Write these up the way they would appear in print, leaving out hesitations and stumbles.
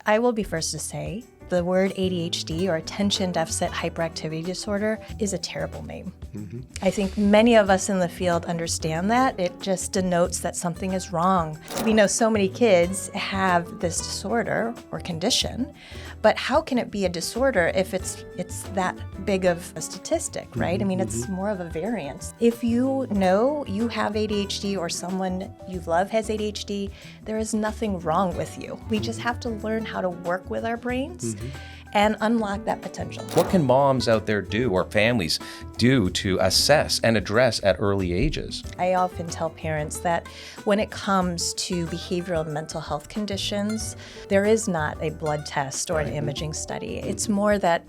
I will be first to say the word ADHD, or attention deficit hyperactivity disorder, is a terrible name. Mm-hmm. I think many of us in the field understand that. It just denotes that something is wrong. We know so many kids have this disorder or condition, but how can it be a disorder if it's that big of a statistic, right? I mean, it's more of a variance. If you know you have ADHD or someone you love has ADHD, there is nothing wrong with you. We just have to learn how to work with our brains and unlock that potential. What can moms out there do, or families do, to assess and address at early ages? I often tell parents that when it comes to behavioral and mental health conditions, there is not a blood test or an imaging study. It's more that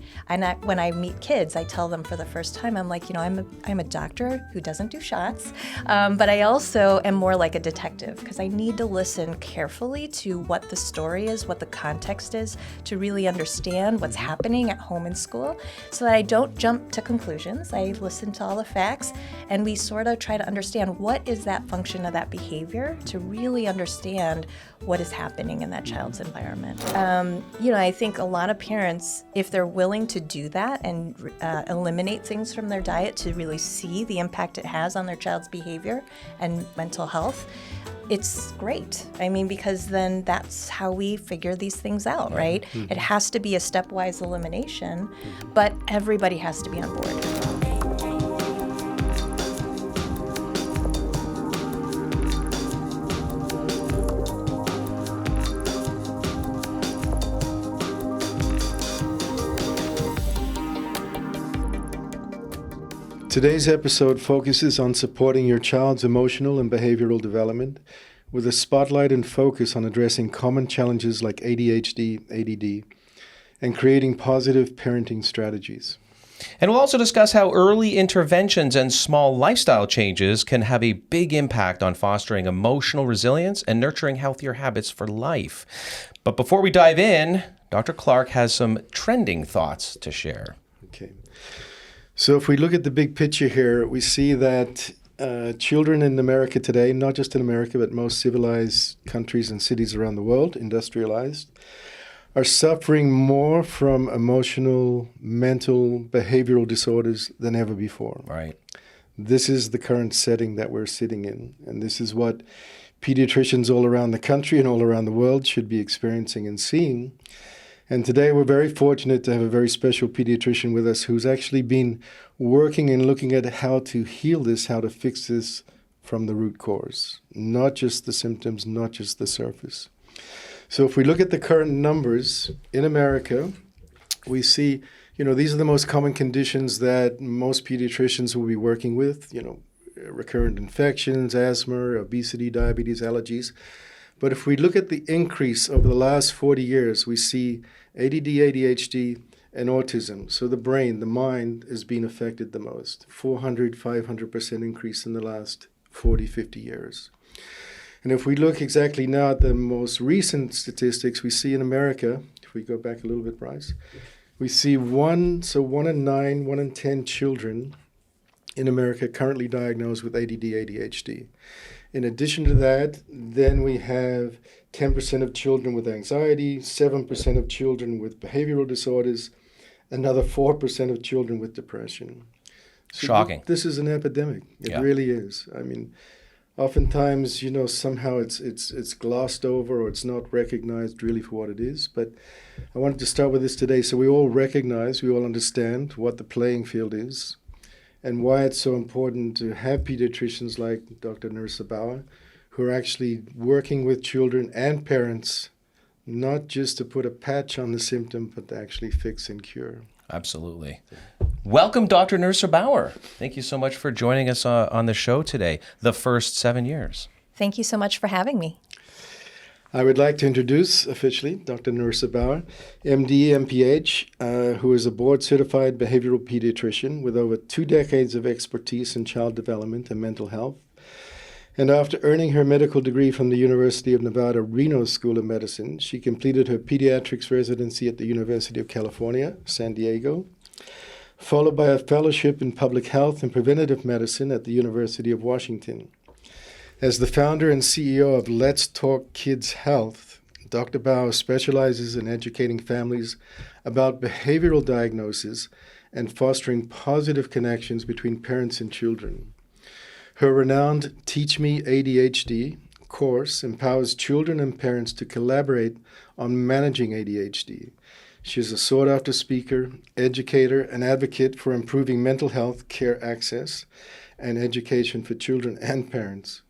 when I meet kids, I tell them for the first time, I'm like, I'm a doctor who doesn't do shots, but I also am more like a detective, because I need to listen carefully to what the story is, what the context is, to really understand what's happening at home and school, so that I don't jump to conclusions. I listen to all the facts, and we sort of try to understand what is that function of that behavior to really understand what is happening in that child's environment. I think a lot of parents, if they're willing to do that and eliminate things from their diet to really see the impact it has on their child's behavior and mental health, it's great. I mean, because then that's how we figure these things out, right? Mm-hmm. It has to be a stepwise elimination, but everybody has to be on board. Today's episode focuses on supporting your child's emotional and behavioral development, with a spotlight and focus on addressing common challenges like ADHD, ADD, and creating positive parenting strategies. And we'll also discuss how early interventions and small lifestyle changes can have a big impact on fostering emotional resilience and nurturing healthier habits for life. But before we dive in, Dr. Clark has some trending thoughts to share. Okay. So if we look at the big picture here, we see that children in America today, not just in America, but most civilized countries and cities around the world, industrialized, are suffering more from emotional, mental, behavioral disorders than ever before. Right. This is the current setting that we're sitting in, and this is what pediatricians all around the country and all around the world should be experiencing and seeing. And today we're very fortunate to have a very special pediatrician with us who's actually been working and looking at how to heal this, how to fix this from the root cause, not just the symptoms, not just the surface. So if we look at the current numbers in America, we see, these are the most common conditions that most pediatricians will be working with, recurrent infections, asthma, obesity, diabetes, allergies. But if we look at the increase over the last 40 years, we see ADD, ADHD, and autism. So the brain, the mind, is being affected the most. 400, 500% increase in the last 40, 50 years. And if we look exactly now at the most recent statistics, we see in America, if we go back a little bit, Bryce, we see 1 in 9, 1 in 10 children in America currently diagnosed with ADD, ADHD. In addition to that, then we have 10% of children with anxiety, 7% of children with behavioral disorders, another 4% of children with depression. So shocking. This is an epidemic. It really is. I mean, oftentimes, somehow it's glossed over or it's not recognized really for what it is. But I wanted to start with this today so we all recognize, we all understand what the playing field is, and why it's so important to have pediatricians like Dr. Nerissa Bauer, who are actually working with children and parents, not just to put a patch on the symptom, but to actually fix and cure. Absolutely. Welcome, Dr. Nerissa Bauer. Thank you so much for joining us on the show today, the first 7 years. Thank you so much for having me. I would like to introduce officially Dr. Nerissa Bauer, MD, MPH, who is a board-certified behavioral pediatrician with over 2 decades of expertise in child development and mental health. And after earning her medical degree from the University of Nevada, Reno School of Medicine, she completed her pediatrics residency at the University of California, San Diego, followed by a fellowship in public health and preventative medicine at the University of Washington. As the founder and CEO of Let's Talk Kids Health, Dr. Bauer specializes in educating families about behavioral diagnosis and fostering positive connections between parents and children. Her renowned Teach Me ADHD course empowers children and parents to collaborate on managing ADHD. She is a sought-after speaker, educator, and advocate for improving mental health care access and education for children and parents.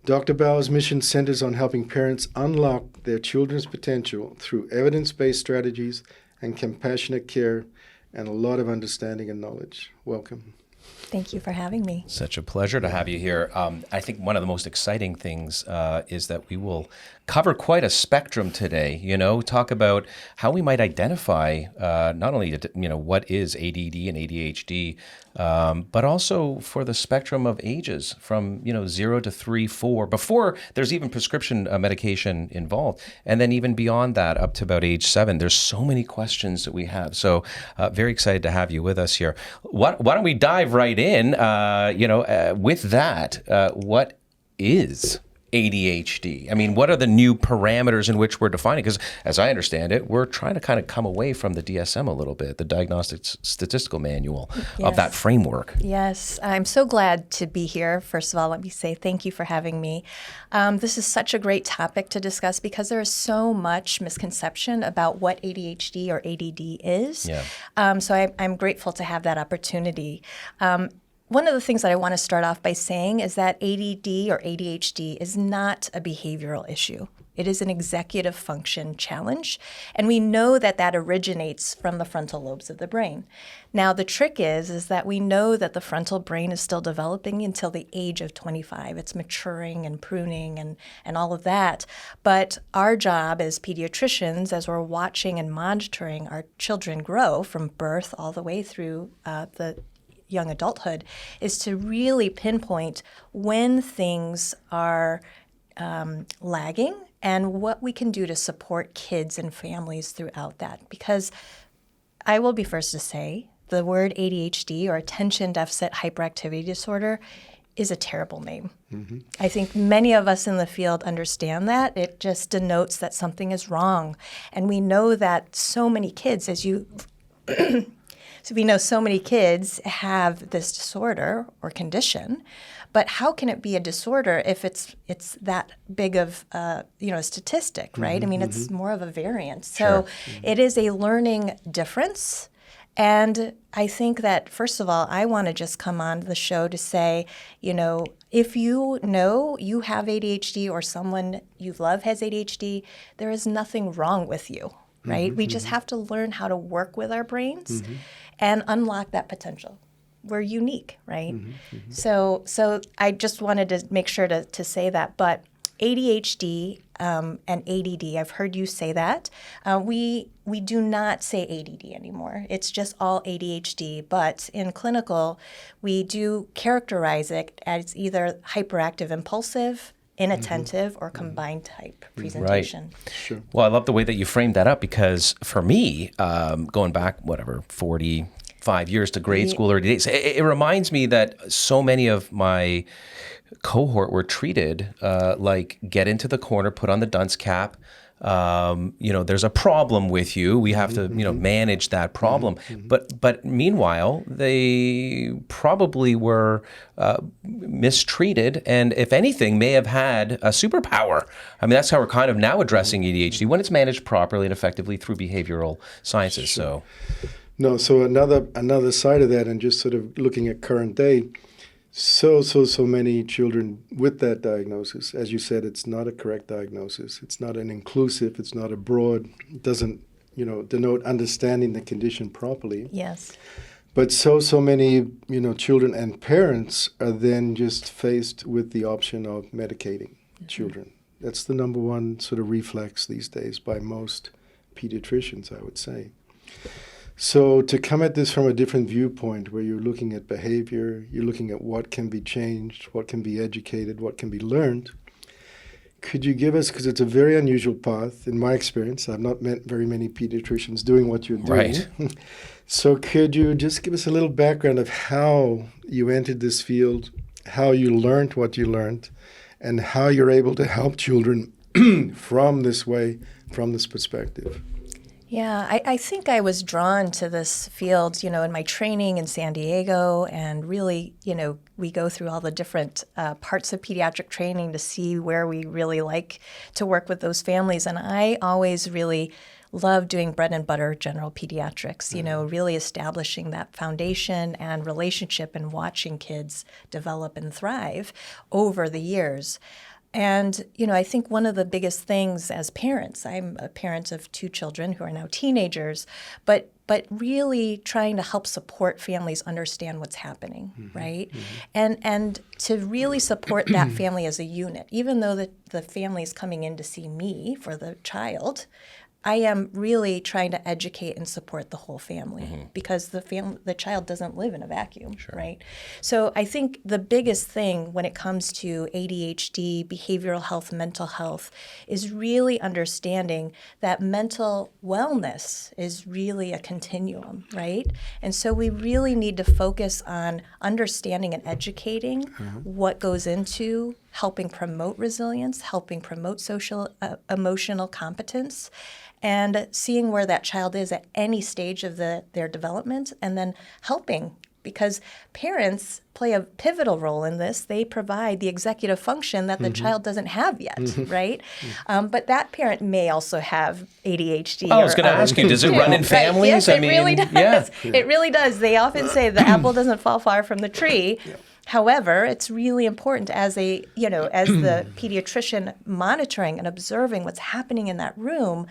Dr. Bauer's mission centers on helping parents unlock their children's potential through evidence-based strategies and compassionate care and a lot of understanding and knowledge. Welcome. Thank you for having me. Such a pleasure to have you here. I think one of the most exciting things is that we will cover quite a spectrum today, talk about how we might identify not only, what is ADD and ADHD, but also for the spectrum of ages from, 0 to 3, 4, before there's even prescription medication involved. And then even beyond that, up to about age 7, there's so many questions that we have. So very excited to have you with us here. Why don't we dive right in, with that, what is ADHD? I mean, what are the new parameters in which we're defining? Because as I understand it, we're trying to kind of come away from the DSM a little bit, the Diagnostic Statistical Manual of that framework. Yes, I'm so glad to be here. First of all, let me say thank you for having me. This is such a great topic to discuss because there is so much misconception about what ADHD or ADD is. Yeah. So I'm grateful to have that opportunity. One of the things that I want to start off by saying is that ADD or ADHD is not a behavioral issue. It is an executive function challenge, and we know that that originates from the frontal lobes of the brain. Now, the trick is that we know that the frontal brain is still developing until the age of 25. It's maturing and pruning and all of that. But our job as pediatricians, as we're watching and monitoring our children grow from birth all the way through the young adulthood, is to really pinpoint when things are lagging and what we can do to support kids and families throughout that. Because I will be first to say the word ADHD, or attention deficit hyperactivity disorder, is a terrible name. Mm-hmm. I think many of us in the field understand that. It just denotes that something is wrong. And we know that so many kids, So we know so many kids have this disorder or condition, but how can it be a disorder if it's that big of a statistic, right? Mm-hmm, I mean, it's more of a variant. So it is a learning difference. And I think that, first of all, I want to just come on the show to say, if you know you have ADHD or someone you love has ADHD, there is nothing wrong with you. Right? We just have to learn how to work with our brains and unlock that potential. We're unique, right? So I just wanted to make sure to say that. But ADHD and ADD, I've heard you say that. We do not say ADD anymore. It's just all ADHD. But in clinical, we do characterize it as either hyperactive impulsive, inattentive, or combined type presentation. Right. Sure. Well, I love the way that you framed that up, because for me, going back, 45 years to grade school or days, it reminds me that so many of my cohort were treated like get into the corner, put on the dunce cap. There's a problem with you. We have to, manage that problem. But meanwhile, they probably were mistreated, and if anything, may have had a superpower. I mean, that's how we're kind of now addressing ADHD when it's managed properly and effectively through behavioral sciences. Sure. So another side of that, and just sort of looking at current day. So many children with that diagnosis. As you said, it's not a correct diagnosis. It's not an inclusive. It's not a broad. It doesn't, denote understanding the condition properly. Yes. But so many, children and parents are then just faced with the option of medicating children. That's the number one sort of reflex these days by most pediatricians, I would say. So to come at this from a different viewpoint, where you're looking at behavior, you're looking at what can be changed, what can be educated, what can be learned, could you give us, because it's a very unusual path, in my experience, I've not met very many pediatricians doing what you're doing. Right. So could you just give us a little background of how you entered this field, how you learned what you learned, and how you're able to help children from this way, from this perspective? Yeah, I think I was drawn to this field, in my training in San Diego, and really, we go through all the different parts of pediatric training to see where we really like to work with those families. And I always really love doing bread and butter general pediatrics, really establishing that foundation and relationship and watching kids develop and thrive over the years. And, I think one of the biggest things as parents, I'm a parent of 2 children who are now teenagers, but really trying to help support families understand what's happening, right? And to really support that family as a unit, even though the family is coming in to see me for the child, I am really trying to educate and support the whole family because the child doesn't live in a vacuum, right? So I think the biggest thing when it comes to ADHD, behavioral health, mental health, is really understanding that mental wellness is really a continuum, right? And so we really need to focus on understanding and educating what goes into helping promote resilience, helping promote social emotional competence, and seeing where that child is at any stage of their development, and then helping, because parents play a pivotal role in this. They provide the executive function that the child doesn't have yet, right? But that parent may also have ADHD. I was going to ask you, does it run in families? Right. Yes, it really does. Yeah. It really does. They often say the apple doesn't fall far from the tree. However, it's really important as the pediatrician monitoring and observing what's happening in that room,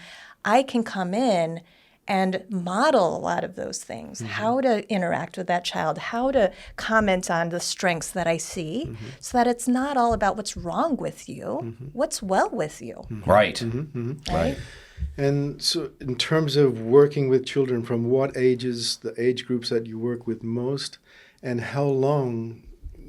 I can come in and model a lot of those things, how to interact with that child, how to comment on the strengths that I see, so that it's not all about what's wrong with you, what's well with you. Right. Right? And so in terms of working with children, from what ages, the age groups that you work with most, and how long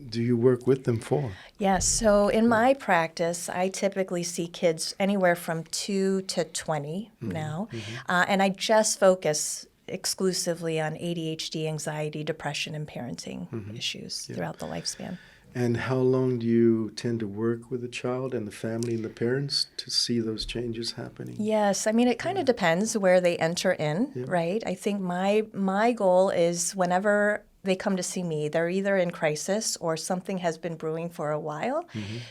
do you work with them for? Yes, so in my practice, I typically see kids anywhere from 2 to 20 now, and I just focus exclusively on ADHD, anxiety, depression, and parenting issues throughout the lifespan. And how long do you tend to work with the child and the family and the parents to see those changes happening? Yes, I mean, it kind of depends where they enter in, right? I think my goal is whenever they come to see me, they're either in crisis or something has been brewing for a while.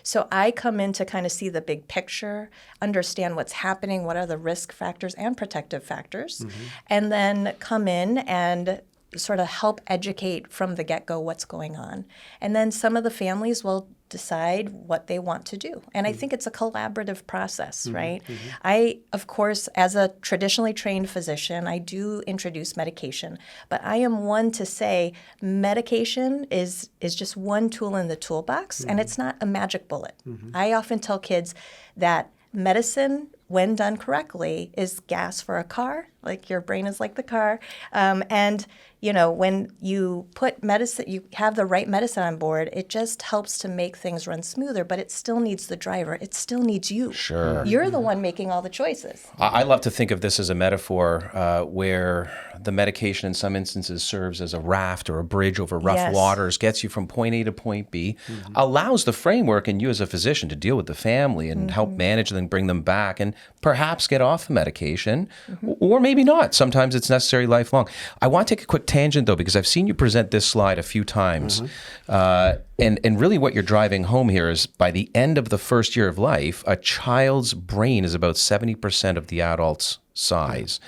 So I come in to kind of see the big picture, understand what's happening, what are the risk factors and protective factors, and then come in and sort of help educate from the get-go what's going on. And then some of the families will decide what they want to do. And I think it's a collaborative process, right? I, of course, as a traditionally trained physician, I do introduce medication, but I am one to say medication is just one tool in the toolbox, and it's not a magic bullet. I often tell kids that medicine, when done correctly, is gas for a car. Like your brain is like the car. And, when you put medicine, you have the right medicine on board, it just helps to make things run smoother, but it still needs the driver. It still needs you. Sure. You're the one making all the choices. I love to think of this as a metaphor where the medication in some instances serves as a raft or a bridge over rough waters, gets you from point A to point B, allows the framework and you as a physician to deal with the family and help manage them, bring them back, and perhaps get off the medication, or maybe not. Sometimes it's necessary lifelong. I want to take a quick tangent, though, because I've seen you present this slide a few times. And really what you're driving home here is by the end of the first year of life, a child's brain is about 70% of the adult's size.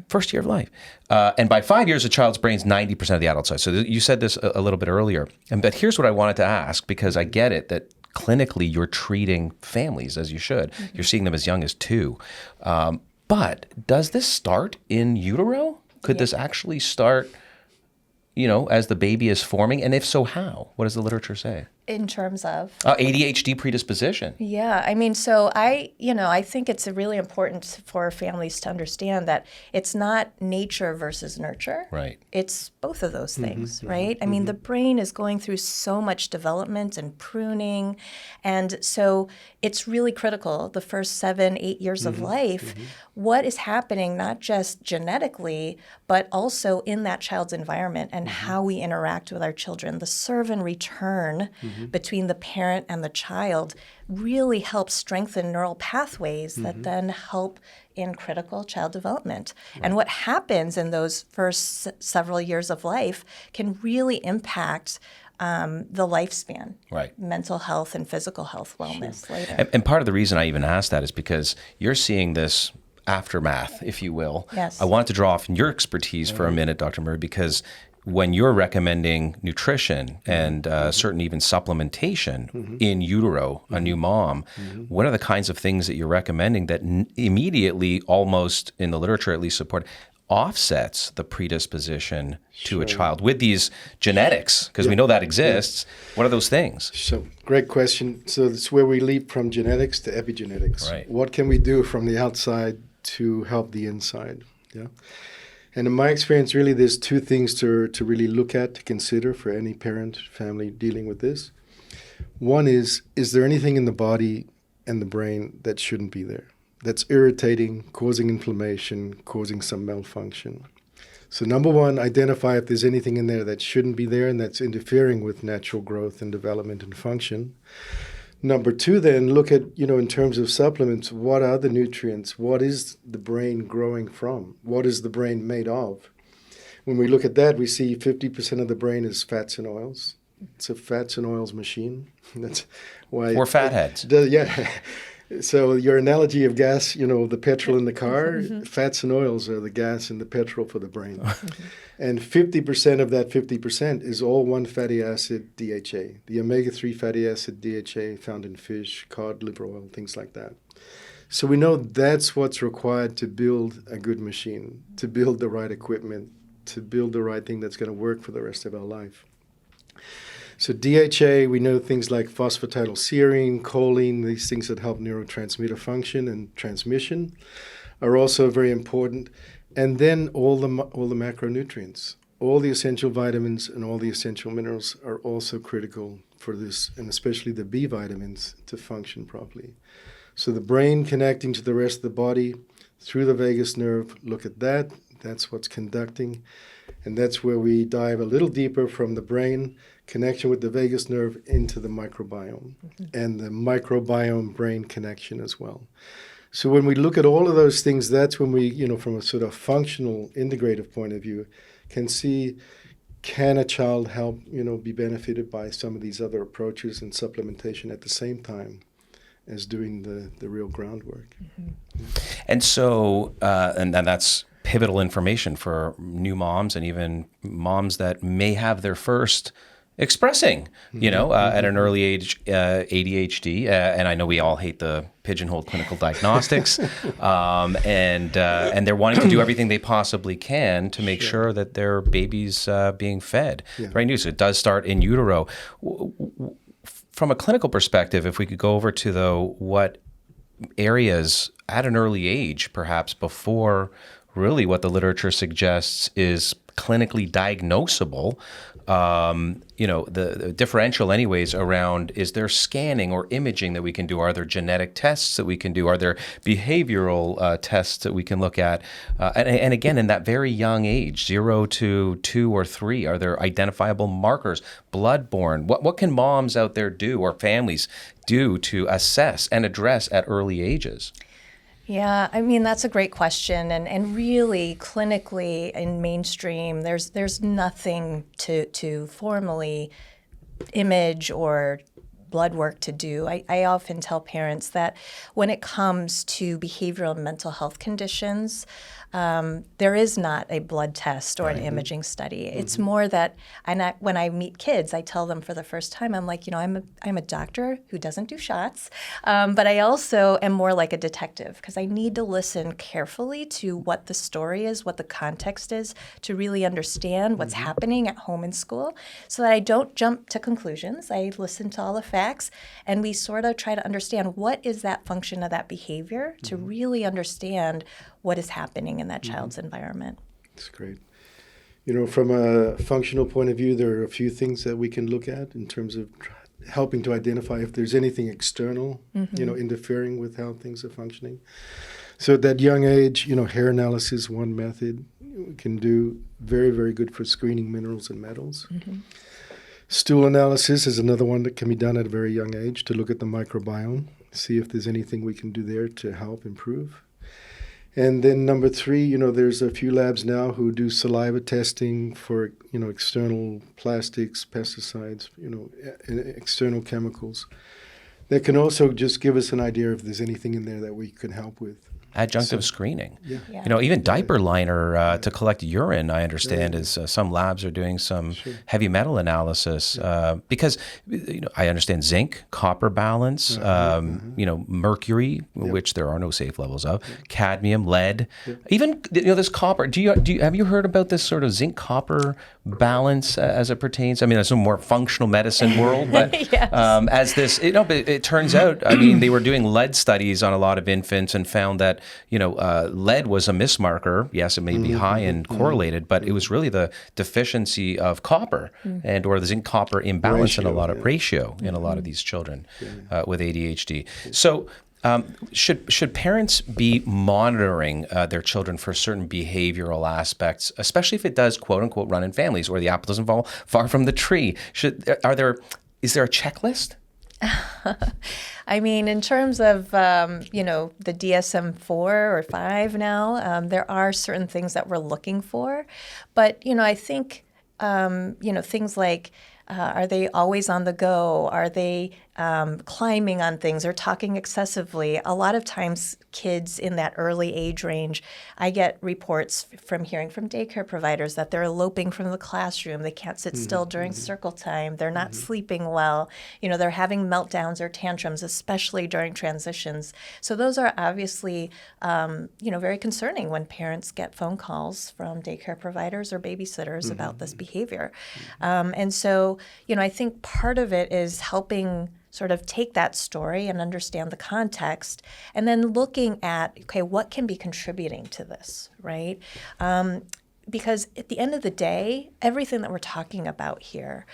First year of life. And by 5 years, a child's brain's 90% of the adult size. So you said this a little bit earlier. But here's what I wanted to ask, because I get it that clinically you're treating families as you should. You're seeing them as young as 2. But does this start in utero? Could this actually start, as the baby is forming? And if so, how? What does the literature say? In terms of? ADHD predisposition. Yeah, I mean, so I think it's really important for families to understand that it's not nature versus nurture. Right. It's both of those things, right? I mean, the brain is going through so much development and pruning, and so it's really critical, the first 7-8 years of life, what is happening not just genetically, but also in that child's environment and how we interact with our children. The serve and return between the parent and the child really help strengthen neural pathways that then help in critical child development. Right. And what happens in those first several years of life can really impact the lifespan, right? Mental health and physical health wellness later. And part of the reason I even asked that is because you're seeing this aftermath, if you will. Yes. I want to draw off your expertise for a minute, Dr. Murray, because when you're recommending nutrition and certain even supplementation in utero, a new mom, what are the kinds of things that you're recommending that immediately, almost in the literature at least, support offsets the predisposition to a child with these genetics? Because we know that exists. What are those things? So, great question. So it's where we leap from genetics to epigenetics. Right. What can we do from the outside to help the inside? Yeah. And in my experience, really, there's two things to really look at, to consider for any parent, family dealing with this. One is there anything in the body and the brain that shouldn't be there? That's irritating, causing inflammation, causing some malfunction. So number one, identify if there's anything in there that shouldn't be there and that's interfering with natural growth and development and function. Number two, then look at, in terms of supplements, what are the nutrients? What is the brain growing from? What is the brain made of? When we look at that, we see 50% of the brain is fats and oils. It's a fats and oils machine. That's why. Or fatheads. Yeah. So your analogy of gas, the petrol in the car, fats and oils are the gas and the petrol for the brain. And 50% of that 50% is all one fatty acid, DHA, the omega-3 fatty acid, DHA, found in fish, cod, liver oil, things like that. So we know that's what's required to build a good machine, to build the right equipment, to build the right thing that's going to work for the rest of our life. So DHA, we know things like phosphatidylserine, choline, these things that help neurotransmitter function and transmission are also very important. And then all the macronutrients, all the essential vitamins and all the essential minerals are also critical for this, and especially the B vitamins to function properly. So the brain connecting to the rest of the body through the vagus nerve, look at that. That's what's conducting. And that's where we dive a little deeper from the brain connection with the vagus nerve into the microbiome and the microbiome brain connection as well. So when we look at all of those things, that's when we, from a sort of functional integrative point of view, can see, can a child help, be benefited by some of these other approaches and supplementation at the same time as doing the real groundwork. And so, and that's pivotal information for new moms and even moms that may have their first expressing, at an early age, ADHD. And I know we all hate the pigeonhole clinical diagnostics, and they're wanting to do everything they possibly can to make sure that their baby's being fed. Yeah. Right. So it does start in utero. From a clinical perspective, if we could go over to what areas at an early age, perhaps before really what the literature suggests is clinically diagnosable, the differential anyways around, is there scanning or imaging that we can do? Are there genetic tests that we can do? Are there behavioral tests that we can look at? And again, in that very young age, 0 to 2 or 3, are there identifiable markers, bloodborne? What can moms out there do or families do to assess and address at early ages? Yeah, that's a great question. And really, clinically in mainstream, there's nothing to formally image or blood work to do. I often tell parents that when it comes to behavioral and mental health conditions, there is not a blood test or an imaging study. It's more that when I meet kids, I tell them for the first time, I'm like, I'm a doctor who doesn't do shots, but I also am more like a detective because I need to listen carefully to what the story is, what the context is, to really understand what's happening at home and school so that I don't jump to conclusions. I listen to all the facts and we sort of try to understand what is that function of that behavior to really understand what is happening in that child's environment. That's great. From a functional point of view, there are a few things that we can look at in terms of helping to identify if there's anything external, interfering with how things are functioning. So at that young age, hair analysis, one method, we can do very, very good for screening minerals and metals. Stool analysis is another one that can be done at a very young age to look at the microbiome, see if there's anything we can do there to help improve. And then number 3, there's a few labs now who do saliva testing for, external plastics, pesticides, external chemicals. That can also just give us an idea if there's anything in there that we can help with. Adjunctive screening. Yeah. Even diaper liner to collect urine, I understand, is some labs are doing some heavy metal analysis because, I understand zinc, copper balance, mercury, which there are no safe levels of, cadmium, lead, even, this copper. Have you heard about this sort of zinc copper balance as it pertains? I mean, it's a more functional medicine world, but as this, but it turns out, they were doing lead studies on a lot of infants and found that lead was a mismarker. Yes, it may be high and correlated, but it was really the deficiency of copper and or the zinc copper imbalance in a lot of ratio in a lot of these children with ADHD. So should parents be monitoring their children for certain behavioral aspects, especially if it does quote unquote run in families where the apple doesn't fall far from the tree? Is there a checklist? In terms of, the DSM-4 or 5 now, there are certain things that we're looking for. But, I think, things like, are they always on the go? Are they climbing on things or talking excessively? A lot of times kids in that early age range, I get reports from hearing from daycare providers that they're eloping from the classroom. They can't sit still during circle time. They're not sleeping well. They're having meltdowns or tantrums, especially during transitions. So those are obviously, very concerning when parents get phone calls from daycare providers or babysitters about this behavior. And so, I think part of it is helping sort of take that story and understand the context, and then looking at, okay, what can be contributing to this, right? Because at the end of the day, everything that we're talking about here,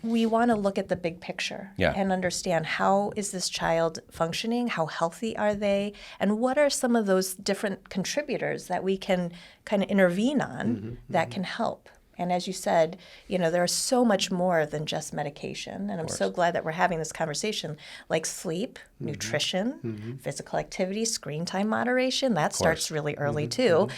we want to look at the big picture and understand how is this child functioning, how healthy are they, and what are some of those different contributors that we can kind of intervene on that can help. And as you said, there's so much more than just medication. And I'm so glad that we're having this conversation, like sleep, nutrition, physical activity, screen time moderation. That starts really early too,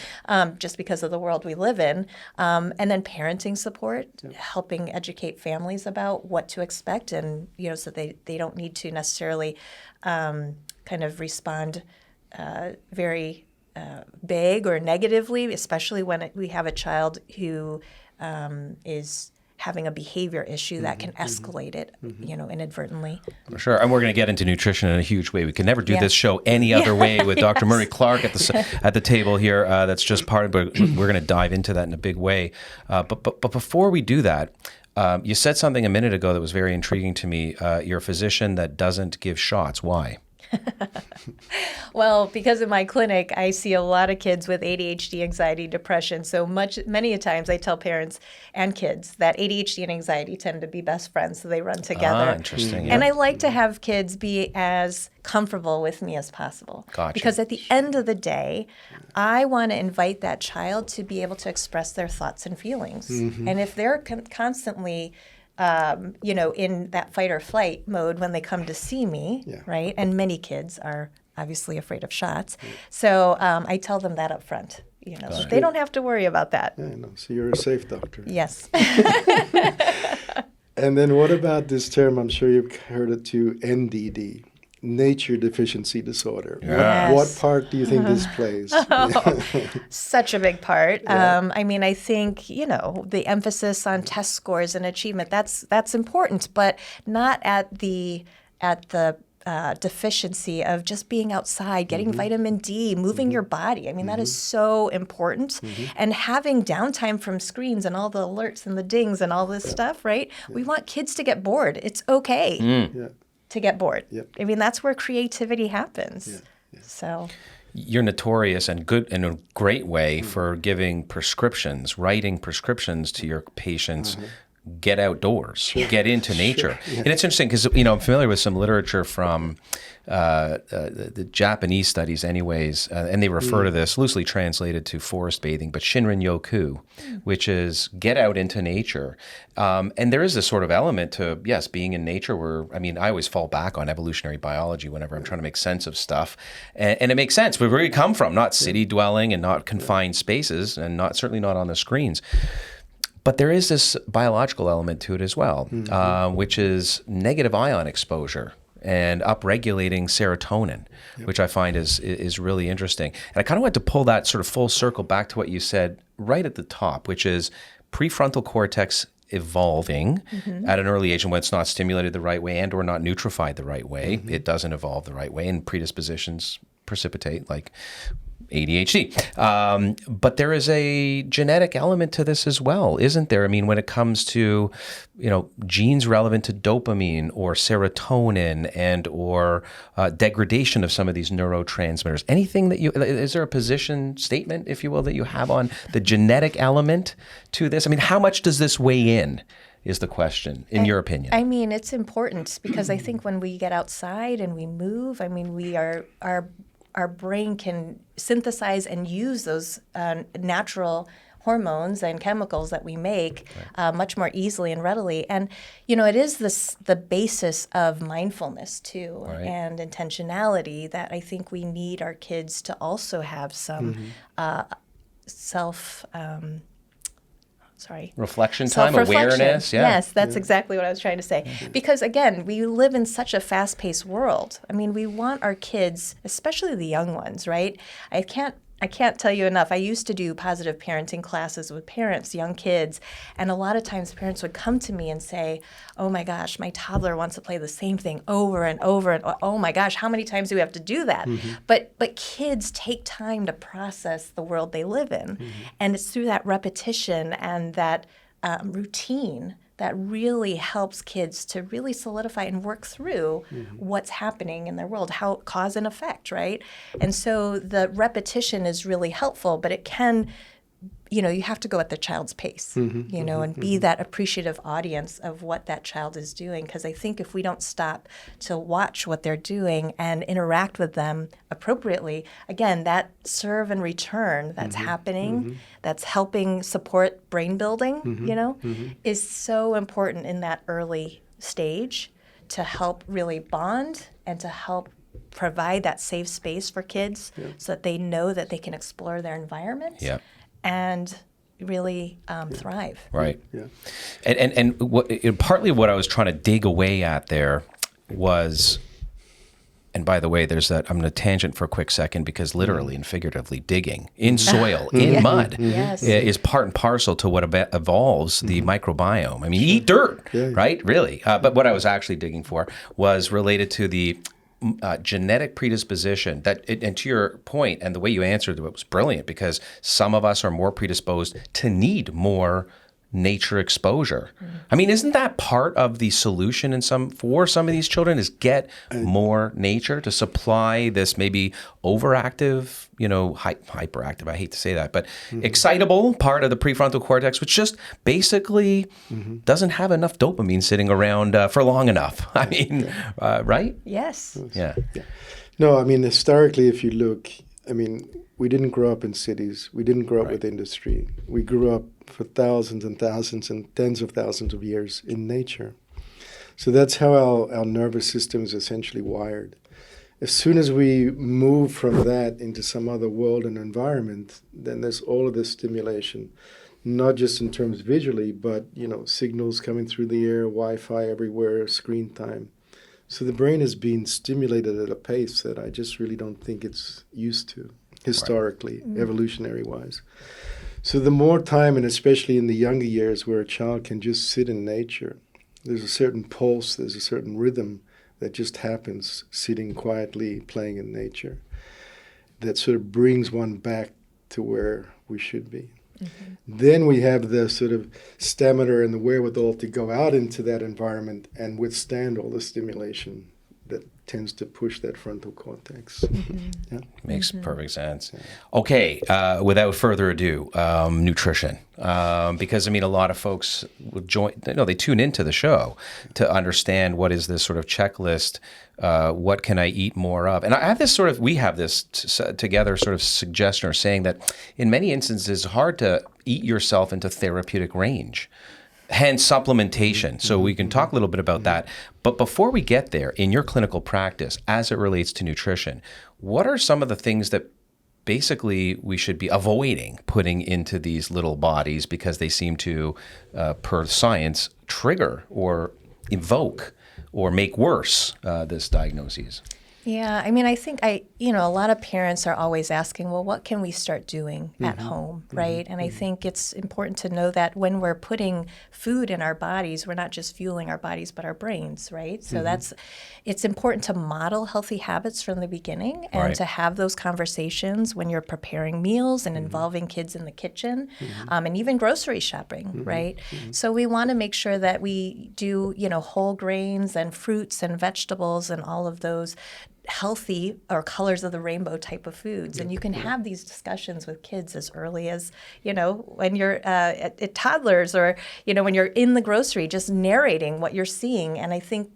just because of the world we live in. And then parenting support, helping educate families about what to expect and, so they don't need to necessarily kind of respond very big or negatively, especially when we have a child who is having a behavior issue that can escalate it, inadvertently. For sure. And we're going to get into nutrition in a huge way. We could never do this show any other way with Dr. Murray Clark at the table here. That's just part of it. We're going to dive into that in a big way. But before we do that, you said something a minute ago that was very intriguing to me. You're a physician that doesn't give shots. Why? Well, because in my clinic, I see a lot of kids with ADHD, anxiety, depression. So many a times I tell parents and kids that ADHD and anxiety tend to be best friends, so they run together. Interesting. And I like to have kids be as comfortable with me as possible. Gotcha. Because at the end of the day, I want to invite that child to be able to express their thoughts and feelings. And if they're constantly in that fight or flight mode when they come to see me, right? And many kids are obviously afraid of shots. So I tell them that up front, so they don't have to worry about that. Yeah, no. So you're a safe doctor. Yes. And then what about this term, I'm sure you've heard it too, NDD, nature deficiency disorder. Yes. What part do you think this plays? Such a big part. I think, the emphasis on test scores and achievement, that's important, but not at the deficiency of just being outside, getting vitamin D, moving your body. That is so important. And having downtime from screens and all the alerts and the dings and all this stuff, right? We want kids to get bored. It's okay to get bored. That's where creativity happens. So you're notorious and good in a great way for giving prescriptions, writing prescriptions to your patients get outdoors, get into nature. Yeah. And it's interesting because, I'm familiar with some literature from the Japanese studies anyways, and they refer to this loosely translated to forest bathing, but Shinrin Yoku, which is get out into nature. And there is this sort of element to, yes, being in nature where, I always fall back on evolutionary biology whenever I'm trying to make sense of stuff. And it makes sense. Where we come from, not city dwelling and not confined spaces and certainly not on the screens. But there is this biological element to it as well, which is negative ion exposure and upregulating serotonin, which I find is really interesting. And I kind of want to pull that sort of full circle back to what you said right at the top, which is prefrontal cortex evolving at an early age, and when it's not stimulated the right way and or not nutrified the right way, it doesn't evolve the right way, and predispositions precipitate, like ADHD. But there is a genetic element to this as well, isn't there? When it comes to, genes relevant to dopamine or serotonin and or degradation of some of these neurotransmitters. Anything that is there a position statement, if you will, that you have on the genetic element to this? How much does this weigh in? Is the question, in your opinion? It's important because I think when we get outside and we move, our brain can synthesize and use those natural hormones and chemicals that we make much more easily and readily. And, it is the basis of mindfulness, too, and intentionality that I think we need our kids to also have some reflection time, awareness. Yeah. Yes, that's exactly what I was trying to say. Because again, we live in such a fast-paced world. We want our kids, especially the young ones, right? I can't tell you enough. I used to do positive parenting classes with parents, young kids, and a lot of times parents would come to me and say, "Oh my gosh, my toddler wants to play the same thing over and over, and oh my gosh, how many times do we have to do that?" But kids take time to process the world they live in, and it's through that repetition and that routine that really helps kids to really solidify and work through what's happening in their world, how cause and effect, right? And so the repetition is really helpful, but it can, you have to go at the child's pace, and be that appreciative audience of what that child is doing. Because I think if we don't stop to watch what they're doing and interact with them appropriately, again, that serve and return that's happening, that's helping support brain building, is so important in that early stage to help really bond and to help provide that safe space for kids so that they know that they can explore their environment. And really thrive. Right. Yeah. And partly what I was trying to dig away at there was, and by the way, there's that, I'm going to tangent for a quick second because literally and figuratively digging in soil, in mud, is part and parcel to what evolves the microbiome. Eat dirt, right? Really. But what I was actually digging for was related to the genetic predisposition and to your point, and the way you answered it was brilliant, because some of us are more predisposed to need more nature exposure. Isn't that part of the solution for some of these children, is get more nature to supply this maybe overactive, hyperactive, I hate to say that, but excitable part of the prefrontal cortex, which just basically doesn't have enough dopamine sitting around for long enough. Right? Yes. Yeah. No, historically, if you look, we didn't grow up in cities. We didn't grow up with industry. We grew up for thousands and thousands and tens of thousands of years in nature. So that's how our nervous system is essentially wired. As soon as we move from that into some other world and environment, then there's all of this stimulation, not just in terms visually, but, signals coming through the air, Wi-Fi everywhere, screen time. So the brain is being stimulated at a pace that I just really don't think it's used to, historically, evolutionary-wise. So the more time, and especially in the younger years where a child can just sit in nature, there's a certain pulse, there's a certain rhythm that just happens sitting quietly, playing in nature, that sort of brings one back to where we should be. Then we have the sort of stamina and the wherewithal to go out into that environment and withstand all the stimulation that tends to push that frontal cortex. Yeah. Makes perfect sense. Okay, without further ado, nutrition. Because, I mean, a lot of folks will they tune into the show to understand what is this sort of checklist, what can I eat more of? And I have this we have this together sort of suggestion or saying that in many instances it's hard to eat yourself into therapeutic range. Hence supplementation. So we can talk a little bit about that. But before we get there, in your clinical practice, as it relates to nutrition, what are some of the things that basically we should be avoiding putting into these little bodies because they seem to, per science, trigger or evoke or make worse this diagnosis? Yeah, I mean, I think a lot of parents are always asking, well, what can we start doing at home, right? And I think it's important to know that when we're putting food in our bodies, we're not just fueling our bodies, but our brains, right? So it's important to model healthy habits from the beginning and to have those conversations when you're preparing meals and involving kids in the kitchen and even grocery shopping, right? So we want to make sure that we do, whole grains and fruits and vegetables and all of those healthy or colors of the rainbow type of foods. And you can have these discussions with kids as early as, when you're at toddlers or, when you're in the grocery, just narrating what you're seeing. And I think,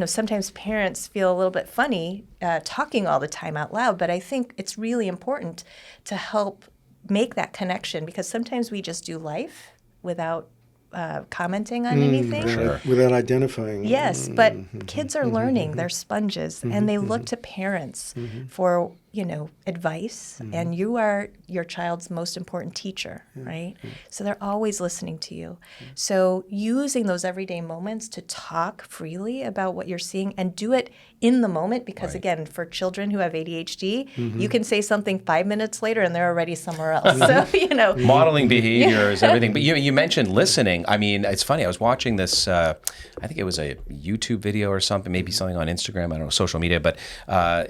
sometimes parents feel a little bit funny talking all the time out loud, but I think it's really important to help make that connection because sometimes we just do life without commenting on anything. Sure. Without identifying. Yes, but kids are learning. They're sponges, and they look to parents for, advice, and you are your child's most important teacher, right? So they're always listening to you. So using those everyday moments to talk freely about what you're seeing and do it in the moment because, again, for children who have ADHD, you can say something 5 minutes later and they're already somewhere else. So, modeling behaviors, everything. But you mentioned listening. I mean, it's funny. I was watching this, I think it was a YouTube video or something, maybe something on Instagram, I don't know, social media, but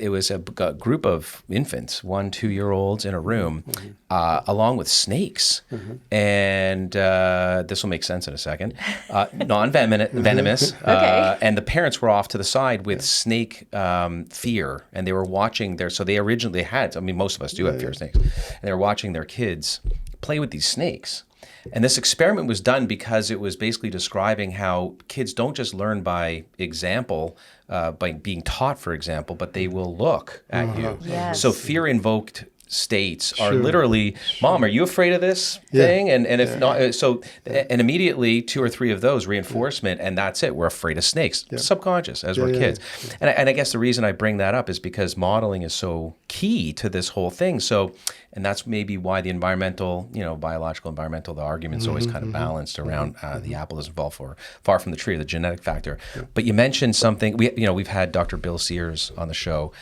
it was a group of infants, 1-2-year-olds in a room, along with snakes. And this will make sense in a second. Non-venomous. And the parents were off to the side with snake fear, and they were watching so they originally had, most of us do have fear of snakes, and they were watching their kids play with these snakes. And this experiment was done because it was basically describing how kids don't just learn by example, by being taught, for example, but they will look at you. Yes. So fear-invoked states are literally, Mom, are you afraid of this thing? And if not, and immediately 2 or 3 of those reinforcement, and that's it. We're afraid of snakes, subconscious as we're kids. And I guess the reason I bring that up is because modeling is so key to this whole thing. So, and that's maybe why the environmental, biological, environmental, the argument's always kind of balanced around the apple doesn't fall far from the tree, the genetic factor. But you mentioned something, we've had Dr. Bill Sears on the show.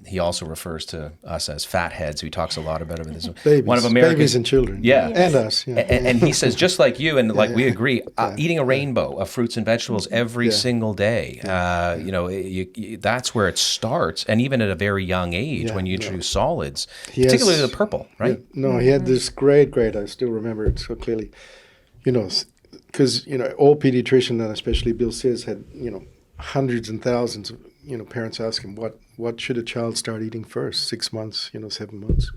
He also refers to us as fat heads. He talks a lot about it. Babies, one of America's babies and children. Yeah. And us. Yeah. And he says, just like you, and we agree, eating a rainbow of fruits and vegetables every single day, that's where it starts. And even at a very young age, when you introduce solids, particularly the purple, right? Yeah. No, he had this great, I still remember it so clearly, because, all pediatricians, and especially Bill Sears, had, hundreds and thousands of, parents ask him, what should a child start eating first? 6 months, 7 months.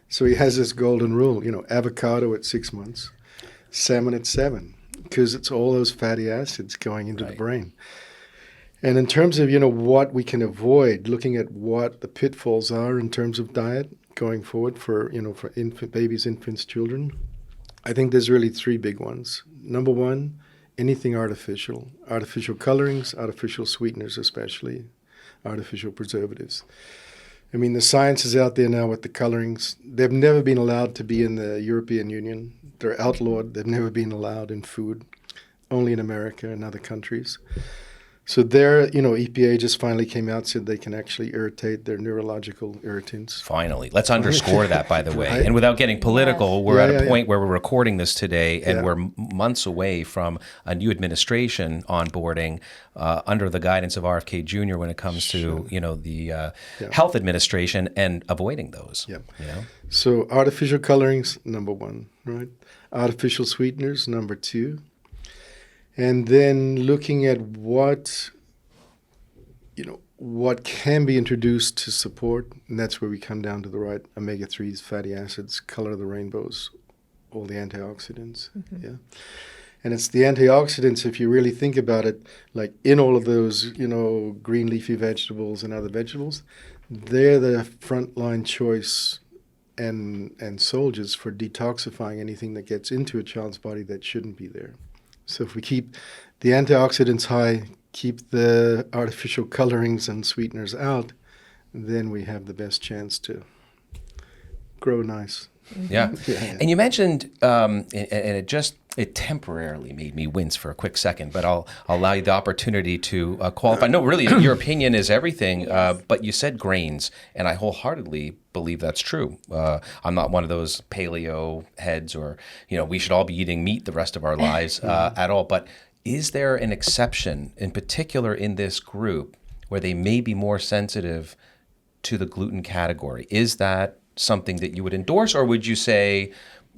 So he has this golden rule, avocado at 6 months, salmon at 7, because it's all those fatty acids going into the brain. And in terms of, what we can avoid, looking at what the pitfalls are in terms of diet going forward for babies, infants, children, I think there's really 3 big ones. Number 1, anything artificial colorings, artificial sweeteners especially, artificial preservatives. I mean, the science is out there now with the colorings. They've never been allowed to be in the European Union. They're outlawed. They've never been allowed in food, only in America and other countries. So there, EPA just finally came out, said they can actually irritate their neurological irritants. Finally. Let's underscore that, by the way. Right? And without getting political, we're at a point where we're recording this today, and we're months away from a new administration onboarding under the guidance of RFK Jr. when it comes to, the health administration and avoiding those. Yeah. So artificial colorings, number 1, right? Artificial sweeteners, number 2. And then looking at what what can be introduced to support, and that's where we come down to the right omega-3s, fatty acids, color of the rainbows, all the antioxidants. Yeah. And it's the antioxidants, if you really think about it, like in all of those, green leafy vegetables and other vegetables, they're the frontline choice and soldiers for detoxifying anything that gets into a child's body that shouldn't be there. So if we keep the antioxidants high, keep the artificial colorings and sweeteners out, then we have the best chance to grow nice. Yeah. And you mentioned, and it temporarily made me wince for a quick second, but I'll allow you the opportunity to qualify. No, really, your opinion is everything, but you said grains, and I wholeheartedly believe that's true. I'm not one of those paleo heads or, we should all be eating meat the rest of our lives at all, but is there an exception, in particular in this group, where they may be more sensitive to the gluten category? Is that something that you would endorse, or would you say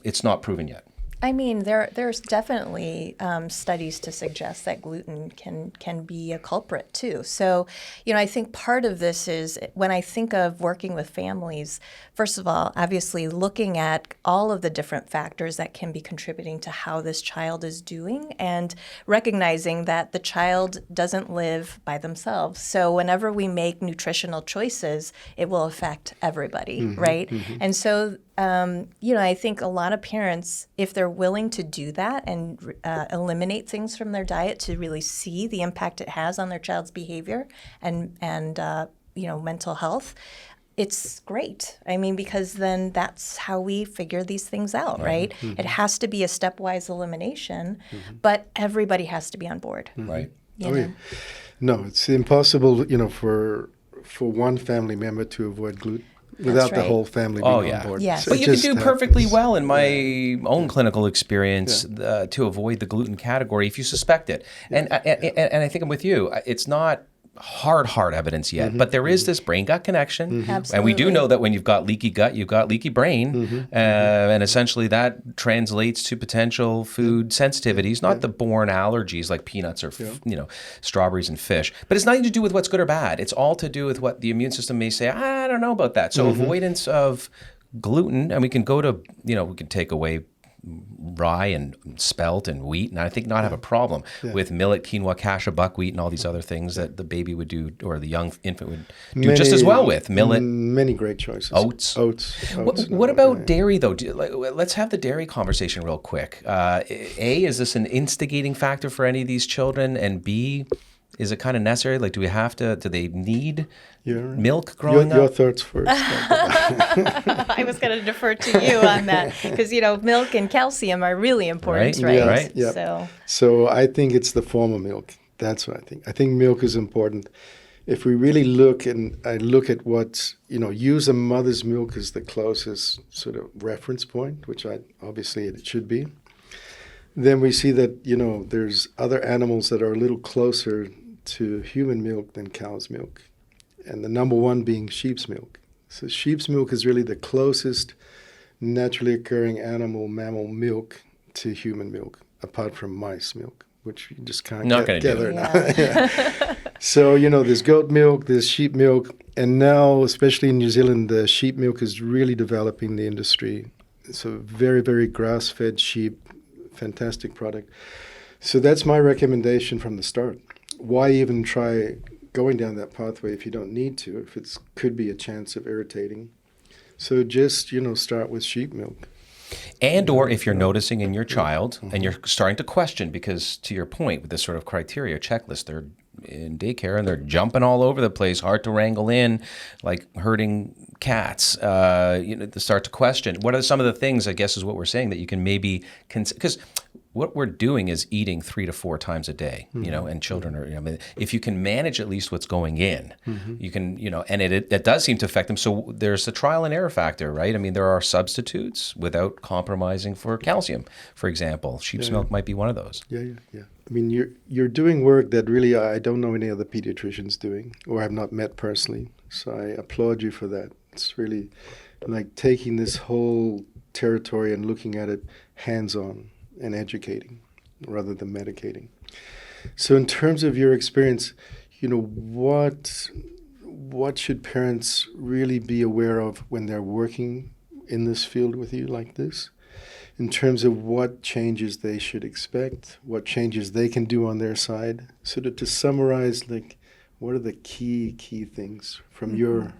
it's not proven yet? I mean, there's definitely studies to suggest that gluten can be a culprit too. So, I think part of this is when I think of working with families, first of all, obviously looking at all of the different factors that can be contributing to how this child is doing and recognizing that the child doesn't live by themselves. So whenever we make nutritional choices, it will affect everybody, right? And so I think a lot of parents, if they're willing to do that and eliminate things from their diet to really see the impact it has on their child's behavior and mental health, it's great. I mean, because then that's how we figure these things out, right? It has to be a stepwise elimination, but everybody has to be on board. Right. Yeah. No, it's impossible, for one family member to avoid gluten. Without the whole family being on board. Yes. So but you can do perfectly well in my own clinical experience to avoid the gluten category if you suspect it. And I think I'm with you. It's not hard evidence yet, but there is this brain-gut connection. And we do know that when you've got leaky gut, you've got leaky brain. And essentially that translates to potential food sensitivities, not the born allergies like peanuts or strawberries and fish. But it's nothing to do with what's good or bad. It's all to do with what the immune system may say, I don't know about that. So avoidance of gluten, and we can go to, we can take away rye and spelt and wheat, and I think not have a problem with millet, quinoa, cassia, buckwheat, and all these other things that the baby would do, or the young infant would do just as well with. Millet. Many great choices. Oats. What about dairy, though? Let's have the dairy conversation real quick. A, is this an instigating factor for any of these children? And B, is it kind of necessary? Like, do they need milk growing up? Your thoughts first. I was going to defer to you on that because, milk and calcium are really important, right? Yeah, right. Yeah. So I think it's the form of milk. That's what I think. I think milk is important. If we really look at what's, use a mother's milk as the closest sort of reference point, which obviously it should be, then we see that, there's other animals that are a little closer to human milk than cow's milk. And the number one being sheep's milk. So sheep's milk is really the closest naturally occurring mammal milk to human milk, apart from mice milk, which you just can't get together now. So, there's goat milk, there's sheep milk, and now, especially in New Zealand, the sheep milk is really developing the industry. It's a very, very grass-fed sheep, fantastic product. So that's my recommendation from the start. Why even try going down that pathway if you don't need to, if it could be a chance of irritating? So just, start with sheep milk. And or if you're noticing in your child and you're starting to question, because to your point with this sort of criteria checklist, they're in daycare and they're jumping all over the place, hard to wrangle in, like herding cats, to start to question. What are some of the things, I guess is what we're saying, that you can maybe, because what we're doing is eating 3 to 4 times a day, and children are, if you can manage at least what's going in, you can, and it does seem to affect them. So there's a trial and error factor, right? I mean, there are substitutes without compromising for calcium, for example. Sheep's milk might be one of those. Yeah. I mean, you're doing work that really I don't know any other pediatricians doing, or have not met personally. So I applaud you for that. It's really like taking this whole territory and looking at it hands-on and educating rather than medicating. So in terms of your experience, what should parents really be aware of when they're working in this field with you like this, in terms of what changes they should expect, what changes they can do on their side, sort of to summarize, like, what are the key things from your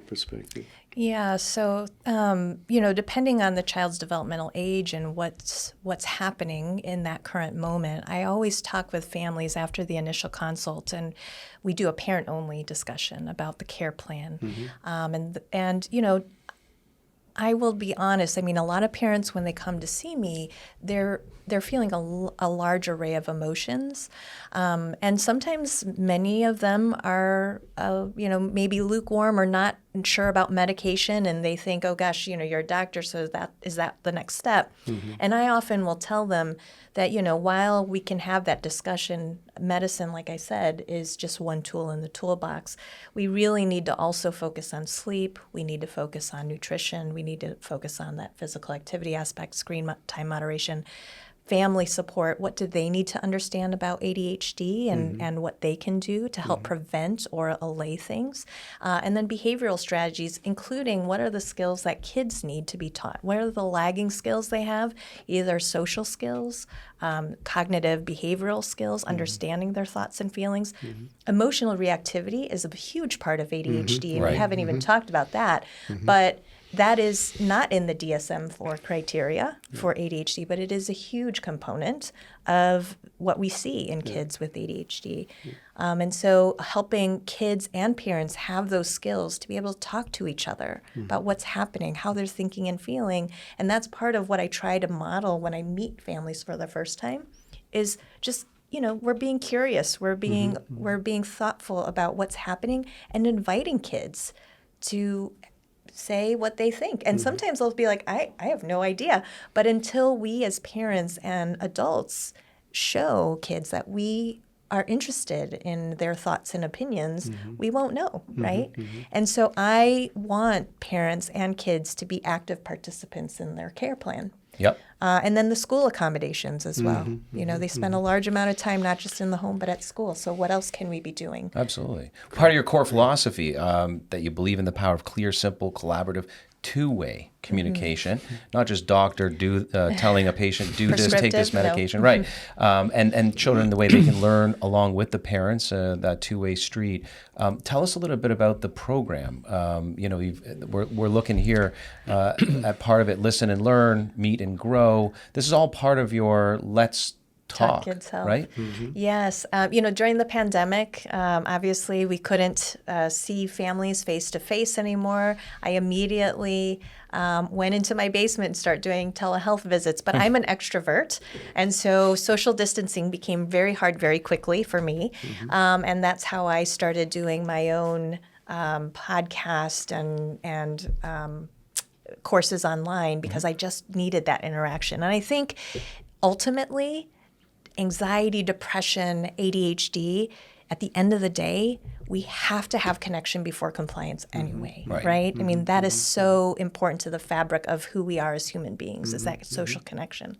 perspective? Yeah, so depending on the child's developmental age and what's happening in that current moment, I always talk with families after the initial consult, and we do a parent-only discussion about the care plan. I will be honest. I mean, a lot of parents, when they come to see me, they're feeling a large array of emotions, and sometimes many of them are, maybe lukewarm or not sure about medication, and they think, oh gosh, you're a doctor, so is that the next step? And I often will tell them that, while we can have that discussion, medicine, like I said, is just one tool in the toolbox. We really need to also focus on sleep. We need to focus on nutrition. We need to focus on that physical activity aspect, screen time moderation, family support. What do they need to understand about ADHD and what they can do to help prevent or allay things? And then behavioral strategies, including what are the skills that kids need to be taught? What are the lagging skills they have? Either social skills, cognitive behavioral skills, understanding their thoughts and feelings. Emotional reactivity is a huge part of ADHD, and we haven't even talked about that. But that is not in the DSM-4 criteria for ADHD, but it is a huge component of what we see in kids with ADHD. And so helping kids and parents have those skills to be able to talk to each other about what's happening, how they're thinking and feeling. And that's part of what I try to model when I meet families for the first time, is just, we're being curious, we're being thoughtful about what's happening, and inviting kids to say what they think. And sometimes they'll be like, I have no idea. But until we as parents and adults show kids that we are interested in their thoughts and opinions, we won't know, right? And so I want parents and kids to be active participants in their care plan. Yep. And then the school accommodations as well. They spend a large amount of time not just in the home, but at school. So what else can we be doing? Absolutely. Part of your core philosophy, that you believe in the power of clear, simple, collaborative, two-way communication, not just doctor telling a patient, do this, take this medication, right? And children, the way they can learn along with the parents, that two-way street. Tell us a little bit about the program. We're looking here at part of it, listen and learn, meet and grow. This is all part of your Let's Talk Kids Health. Right? Yes. During the pandemic, obviously we couldn't see families face to face anymore. I immediately went into my basement and started doing telehealth visits. But I'm an extrovert, and so social distancing became very hard very quickly for me. And that's how I started doing my own podcast and courses online, because I just needed that interaction. And I think ultimately, anxiety, depression, ADHD, at the end of the day, we have to have connection before compliance anyway, right? I mean, that is so important to the fabric of who we are as human beings, is that social connection.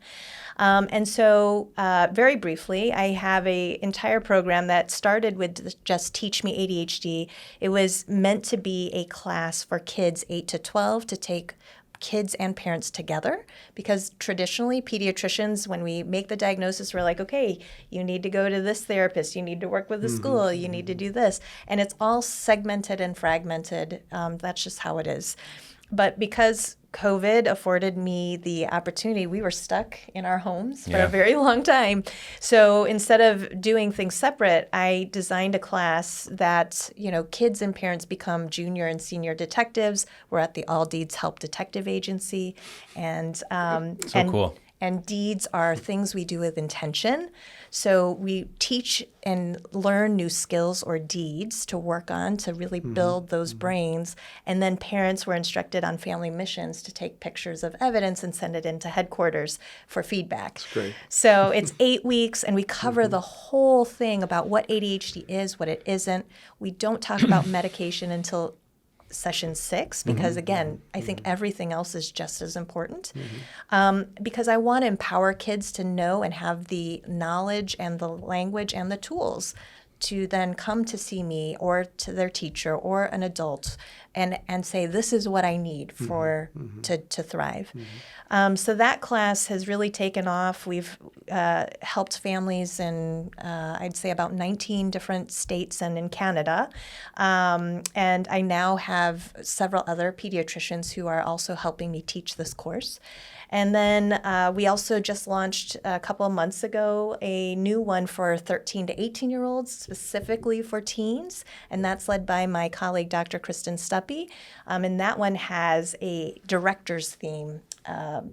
And so very briefly, I have an entire program that started with just Teach Me ADHD. It was meant to be a class for kids 8 to 12 to take kids and parents together, because traditionally pediatricians, when we make the diagnosis, we're like, okay, you need to go to this therapist, you need to work with the school, you need to do this. And it's all segmented and fragmented. That's just how it is. But because COVID afforded me the opportunity, we were stuck in our homes for a very long time. So instead of doing things separate, I designed a class that, kids and parents become junior and senior detectives. We're at the All Deeds Help Detective Agency. And Cool. And deeds are things we do with intention. So we teach and learn new skills or deeds to work on to really build those brains. And then parents were instructed on family missions to take pictures of evidence and send it into headquarters for feedback. That's great. So it's 8 weeks, and we cover the whole thing about what ADHD is, what it isn't. We don't talk about medication until session 6, because again, I think everything else is just as important, because I want to empower kids to know and have the knowledge and the language and the tools to then come to see me or to their teacher or an adult and say, this is what I need for to thrive. So that class has really taken off. We've helped families in, I'd say, about 19 different states and in Canada. And I now have several other pediatricians who are also helping me teach this course. And then we also just launched a couple of months ago a new one for 13 to 18-year-olds, specifically for teens, and that's led by my colleague, Dr. Kristen Stuppy. And that one has a director's theme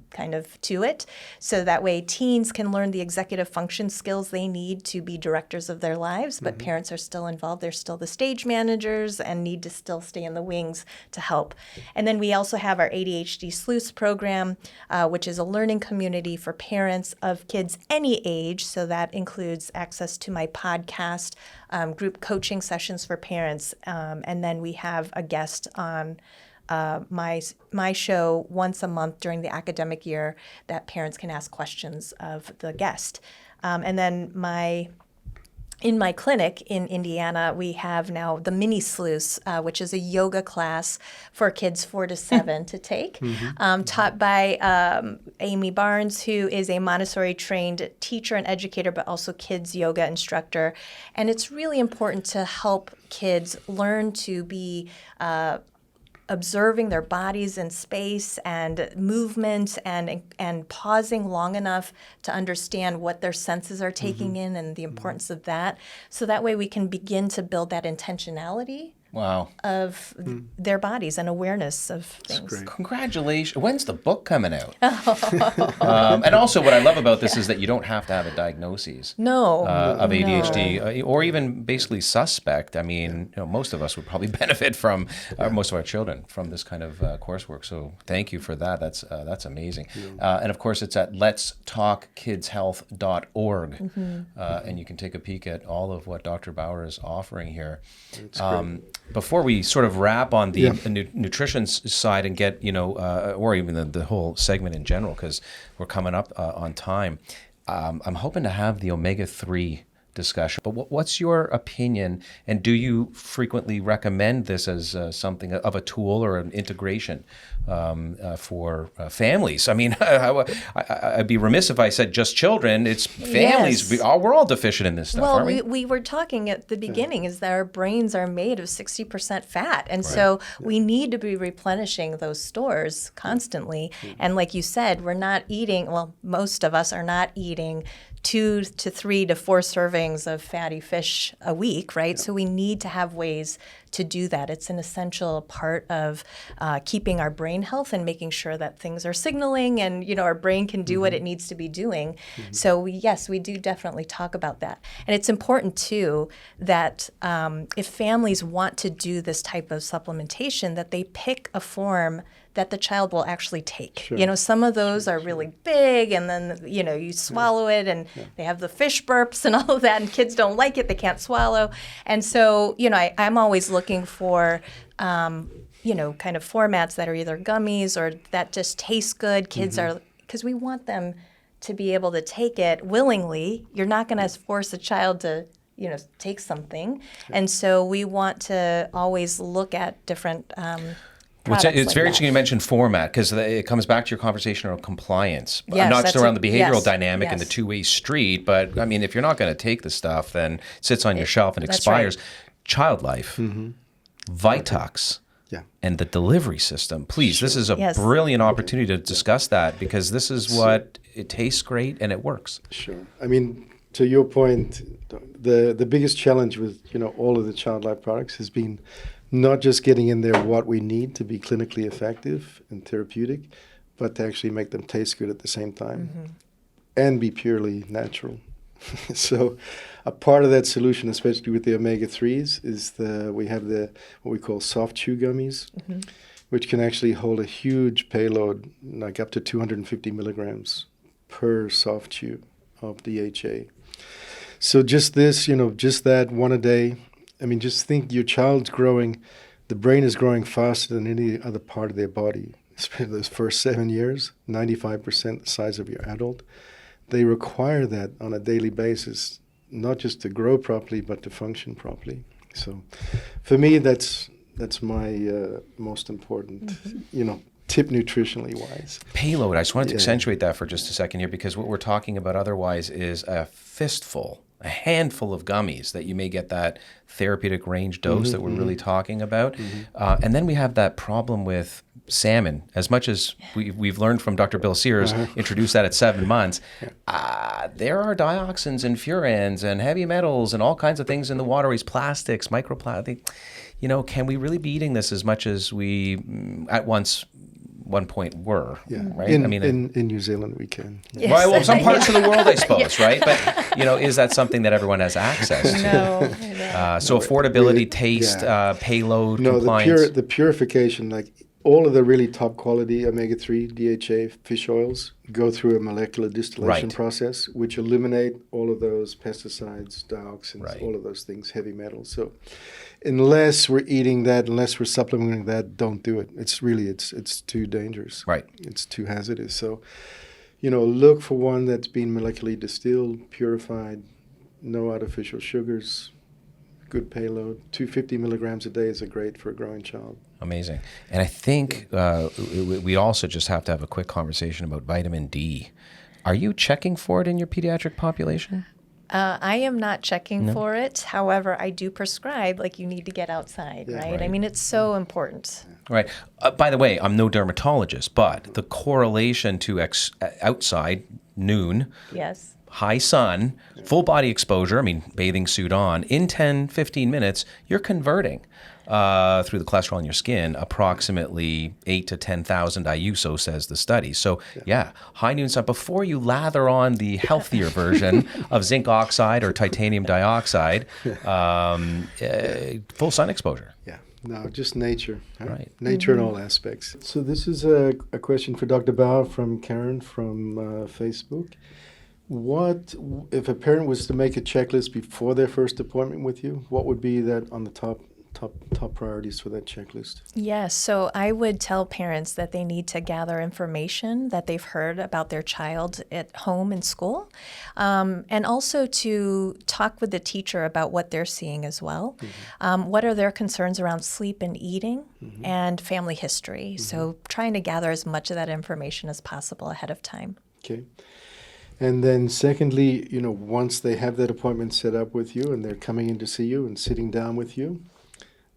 kind of to it. So that way teens can learn the executive function skills they need to be directors of their lives, but parents are still involved. They're still the stage managers and need to still stay in the wings to help. And then we also have our ADHD Sleuths program, which is a learning community for parents of kids any age. So that includes access to my podcast, group coaching sessions for parents, and then we have a guest on my show once a month during the academic year that parents can ask questions of the guest. And then in my clinic in Indiana, we have now the mini sleuths, which is a yoga class for kids 4 to 7 to take, taught by Amy Barnes, who is a Montessori-trained teacher and educator, but also kids yoga instructor. And it's really important to help kids learn to be observing their bodies in space and movement and pausing long enough to understand what their senses are taking in and the importance of that. So that way we can begin to build that intentionality of their bodies and awareness of things. Congratulations. When's the book coming out? And also what I love about this is that you don't have to have a diagnosis of ADHD or even basically suspect. I mean, most of us would probably benefit from, most of our children, from this kind of coursework. So thank you for that. That's amazing. And of course, it's at letstalkkidshealth.org. And you can take a peek at all of what Dr. Bauer is offering here. Before we sort of wrap on the nutrition side and get, or even the whole segment in general, because we're coming up on time, I'm hoping to have the omega-3 discussion. But what's your opinion, and do you frequently recommend this as something of a tool or an integration for families? I mean, I'd be remiss if I said just children. It's families. Yes. We're all deficient in this stuff, aren't we? We were talking at the beginning is that our brains are made of 60% fat. And so we need to be replenishing those stores constantly. And like you said, we're not eating, most of us are not eating 2 to 3 to 4 servings of fatty fish a week, right? So we need to have ways to do that. It's an essential part of keeping our brain health and making sure that things are signaling and, our brain can do what it needs to be doing. So we do definitely talk about that. And it's important too that if families want to do this type of supplementation, that they pick a form that the child will actually take. Sure. Some of those are really big, and then, you swallow it, and they have the fish burps and all of that, and kids don't like it, they can't swallow. And so, I'm always looking for, kind of formats that are either gummies or that just taste good. Kids are, because we want them to be able to take it willingly. You're not going to force a child to, take something. And so we want to always look at different it's very interesting you mentioned format, because it comes back to your conversation around compliance, not just around the behavioral dynamic and the two-way street, but I mean, if you're not going to take the stuff, then it sits on your shelf and expires. Right. Child life, Vitox, and the delivery system. Please, this is a brilliant opportunity to discuss that, because this is what it tastes great and it works. Sure. I mean, to your point, the biggest challenge with all of the child life products has been not just getting in there what we need to be clinically effective and therapeutic, but to actually make them taste good at the same time and be purely natural. So a part of that solution, especially with the omega-3s, is we have what we call soft chew gummies, which can actually hold a huge payload, like up to 250 milligrams per soft chew of DHA. So just this, just that one a day. I mean, just think your child's growing, the brain is growing faster than any other part of their body. Especially those first 7 years, 95% the size of your adult. They require that on a daily basis not just to grow properly, but to function properly. So for me, that's my most important, tip nutritionally wise. Payload. I just wanted to accentuate that for just a second here, because what we're talking about otherwise is a handful of gummies that you may get that therapeutic range dose that we're really talking about. And then we have that problem with salmon. As much as we've learned from Dr. Bill Sears, introduced that at 7 months, there are dioxins and furans and heavy metals and all kinds of things in the waterways, plastics, microplastic. Can we really be eating this as much as we at one point were, right? In New Zealand we can. Yes. Well, some parts of the world, I suppose, right? But, is that something that everyone has access to? No. So affordability, taste, payload, compliance. The purification, like all of the really top quality omega-3, DHA fish oils go through a molecular distillation process, which eliminate all of those pesticides, dioxins, all of those things, heavy metals. So unless we're eating that, unless we're supplementing that, don't do it. It's too dangerous. Right. It's too hazardous. So, look for one that's been molecularly distilled, purified, no artificial sugars, good payload. 250 milligrams a day is great for a growing child. Amazing. And I think we also just have to have a quick conversation about vitamin D. Are you checking for it in your pediatric population? I am not checking for it. However, I do prescribe, you need to get outside, right? I mean, it's so important. Right. By the way, I'm no dermatologist, but the correlation to outside, noon, Yes. high sun, full body exposure, bathing suit on, in 10, 15 minutes, you're converting through the cholesterol in your skin approximately 8 to 10,000 IU, says the study. So high noon sun, before you lather on the healthier version of zinc oxide or titanium dioxide, full sun exposure. Yeah. No, just nature. Right. Nature in all aspects. So this is a question for Dr. Bauer from Karen from Facebook. What, if a parent was to make a checklist before their first appointment with you, what would be that on the top priorities for that checklist? Yes, so I would tell parents that they need to gather information that they've heard about their child at home and school, and also to talk with the teacher about what they're seeing as well. What are their concerns around sleep and eating and family history? So trying to gather as much of that information as possible ahead of time. Okay. And then secondly, once they have that appointment set up with you and they're coming in to see you and sitting down with you,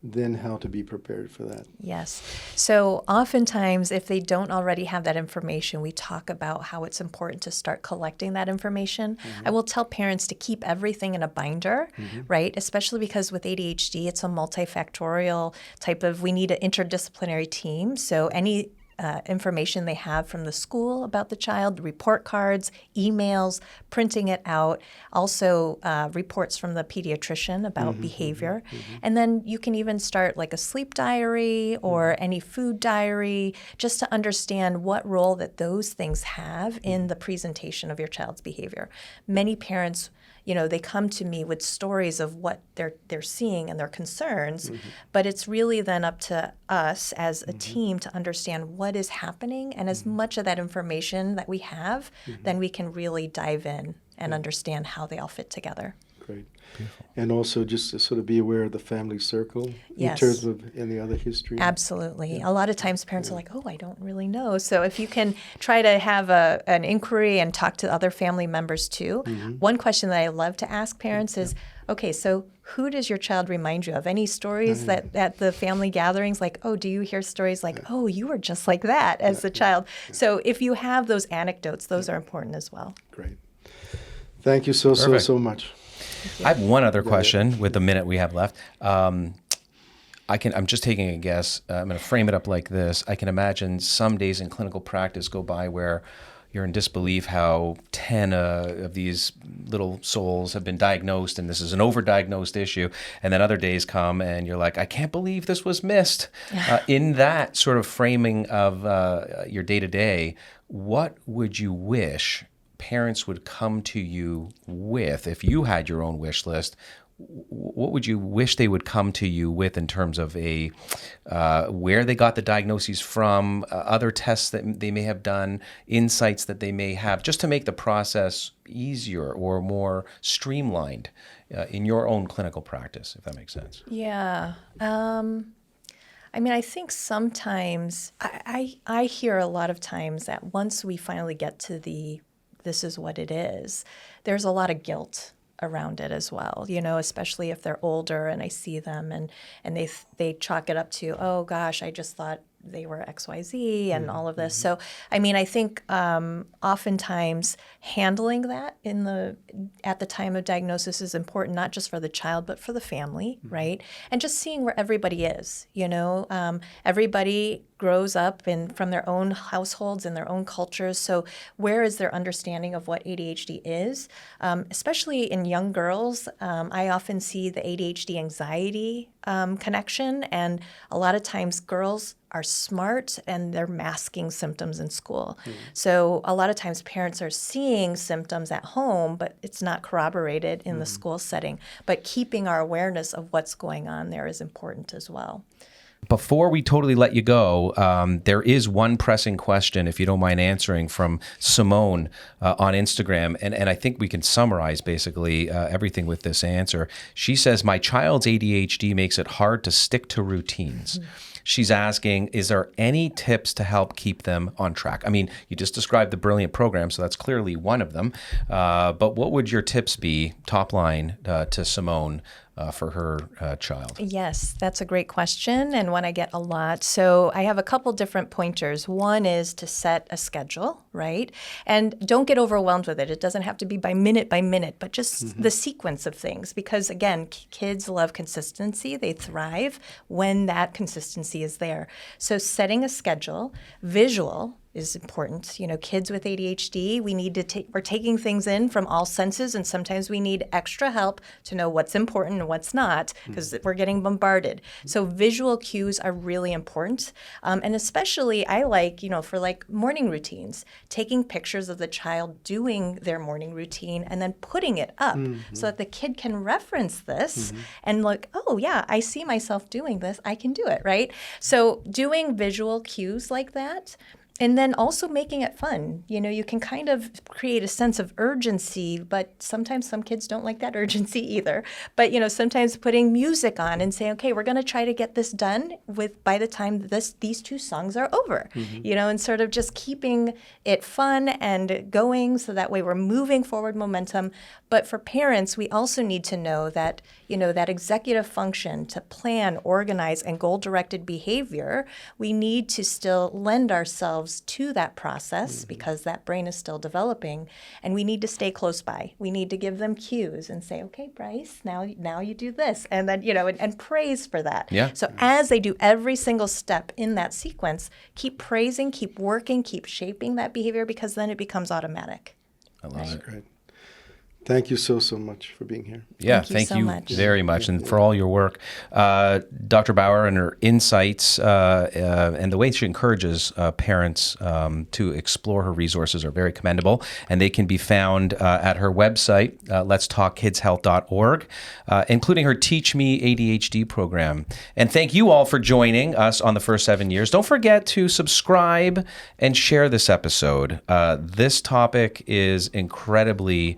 then how to be prepared for that. Yes. So oftentimes, if they don't already have that information, we talk about how it's important to start collecting that information. I will tell parents to keep everything in a binder, right? Especially because with ADHD, it's a multifactorial type of, we need an interdisciplinary team. So any information they have from the school about the child, report cards, emails, printing it out, also reports from the pediatrician about behavior. And then you can even start a sleep diary or any food diary, just to understand what role that those things have in the presentation of your child's behavior. Many parents, they come to me with stories of what they're seeing and their concerns, but it's really then up to us as a team to understand what is happening, and as much of that information that we have, then we can really dive in and understand how they all fit together. Great. Beautiful. And also just to sort of be aware of the family circle in terms of any other history. Absolutely. A lot of times parents are like, I don't really know. So if you can try to have an inquiry and talk to other family members too. One question that I love to ask parents is, okay, so who does your child remind you of? Any stories that at the family gatherings, do you hear stories you were just like that as a child? So if you have those anecdotes, those are important as well. Great. Thank you so much. I have one other question with the minute we have left. I'm just taking a guess. I'm going to frame it up like this. I can imagine some days in clinical practice go by where you're in disbelief how 10 of these little souls have been diagnosed and this is an overdiagnosed issue. And then other days come and you're like, I can't believe this was missed. In that sort of framing of your day-to-day, what would you wish parents would come to you with if you had your own wish list? what would you wish they would come to you with in terms of where they got the diagnoses from, other tests that they may have done, insights that they may have, just to make the process easier or more streamlined in your own clinical practice, if that makes sense? Yeah. I mean, I think sometimes I hear a lot of times that once we finally get to this is what it is, there's a lot of guilt around it as well, especially if they're older and I see them and they chalk it up to, oh gosh, I just thought they were XYZ and all of this. So, I mean, I think oftentimes handling that at the time of diagnosis is important, not just for the child, but for the family, right? And just seeing where everybody is, everybody grows up from their own households and their own cultures. So where is their understanding of what ADHD is? Especially in young girls, I often see the ADHD anxiety connection. And a lot of times girls are smart and they're masking symptoms in school. So a lot of times parents are seeing symptoms at home, but it's not corroborated in the school setting. But keeping our awareness of what's going on there is important as well. Before we totally let you go, there is one pressing question, if you don't mind answering, from Simone on Instagram. And I think we can summarize basically everything with this answer. She says, my child's ADHD makes it hard to stick to routines. She's asking, is there any tips to help keep them on track? I mean, you just described the brilliant program, so that's clearly one of them. But what would your tips be, top line, to Simone for her child? Yes, that's a great question and one I get a lot. So I have a couple different pointers. One is to set a schedule, right? And don't get overwhelmed with it. It doesn't have to be by minute, but just the sequence of things. Because again, kids love consistency. They thrive when that consistency is there. So setting a schedule, visual is important. Kids with ADHD, we're taking things in from all senses, and sometimes we need extra help to know what's important and what's not, because we're getting bombarded. So visual cues are really important. And especially I like, for like morning routines, taking pictures of the child doing their morning routine and then putting it up so that the kid can reference this and look, oh yeah, I see myself doing this, I can do it, right? So doing visual cues like that. And then also making it fun. You can kind of create a sense of urgency, but sometimes some kids don't like that urgency either. But, sometimes putting music on and saying, okay, we're going to try to get this done by the time these two songs are over, and sort of just keeping it fun and going so that way we're moving forward momentum. But for parents, we also need to know that, that executive function to plan, organize, and goal-directed behavior, we need to still lend ourselves to that process because that brain is still developing, and we need to stay close by. We need to give them cues and say, okay, Bryce, now you do this, and then, and praise for that. Yeah. So as they do every single step in that sequence, keep praising, keep working, keep shaping that behavior, because then it becomes automatic. I love it. Great. Thank you so much for being here. Yeah, thank you so much. Very much, and for all your work. Dr. Bauer and her insights and the way she encourages parents to explore her resources are very commendable, and they can be found at her website, letstalkkidshealth.org, including her Teach Me ADHD program. And thank you all for joining us on the first 7 years. Don't forget to subscribe and share this episode. This topic is incredibly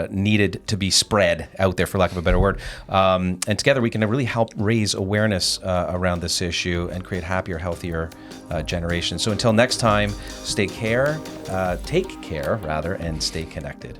needed to be spread out there, for lack of a better word. And together we can really help raise awareness around this issue and create happier, healthier generations. So until next time, take care, and stay connected.